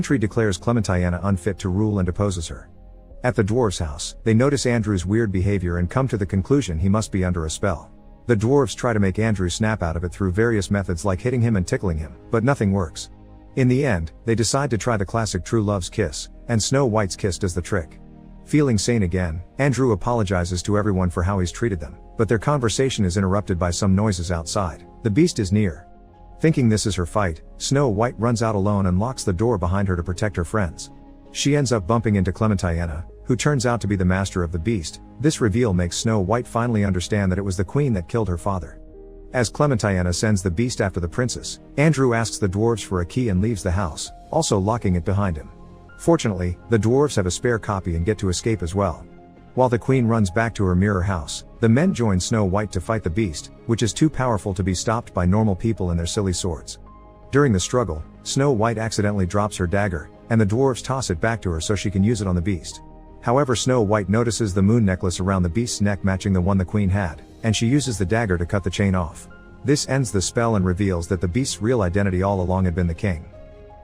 Entry declares Clementiana unfit to rule and deposes her. At the dwarves' house, they notice Andrew's weird behavior and come to the conclusion he must be under a spell. The dwarves try to make Andrew snap out of it through various methods like hitting him and tickling him, but nothing works. In the end, they decide to try the classic true love's kiss, and Snow White's kiss does the trick. Feeling sane again, Andrew apologizes to everyone for how he's treated them, but their conversation is interrupted by some noises outside. The beast is near. Thinking this is her fight, Snow White runs out alone and locks the door behind her to protect her friends. She ends up bumping into Clementiana, who turns out to be the master of the beast. This reveal makes Snow White finally understand that it was the queen that killed her father. As Clementiana sends the beast after the princess, Andrew asks the dwarves for a key and leaves the house, also locking it behind him. Fortunately, the dwarves have a spare copy and get to escape as well. While the queen runs back to her mirror house, the men join Snow White to fight the beast, which is too powerful to be stopped by normal people and their silly swords. During the struggle, Snow White accidentally drops her dagger, and the dwarves toss it back to her so she can use it on the beast. However, Snow White notices the moon necklace around the beast's neck matching the one the queen had, and she uses the dagger to cut the chain off. This ends the spell and reveals that the beast's real identity all along had been the king.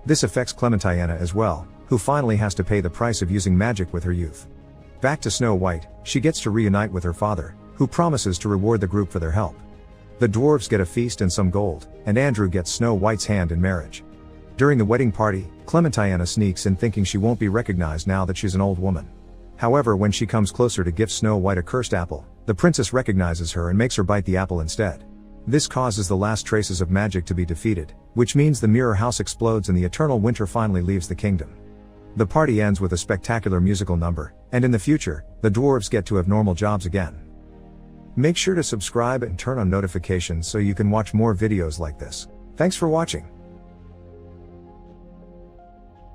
This affects Clementiana as well, who finally has to pay the price of using magic with her youth. Back to Snow White, she gets to reunite with her father, who promises to reward the group for their help. The dwarves get a feast and some gold, and Andrew gets Snow White's hand in marriage. During the wedding party, Clementiana sneaks in thinking she won't be recognized now that she's an old woman. However, when she comes closer to give Snow White a cursed apple, the princess recognizes her and makes her bite the apple instead. This causes the last traces of magic to be defeated, which means the mirror house explodes and the eternal winter finally leaves the kingdom. The party ends with a spectacular musical number, and in the future, the dwarves get to have normal jobs again. Make sure to subscribe and turn on notifications so you can watch more videos like this. Thanks for watching.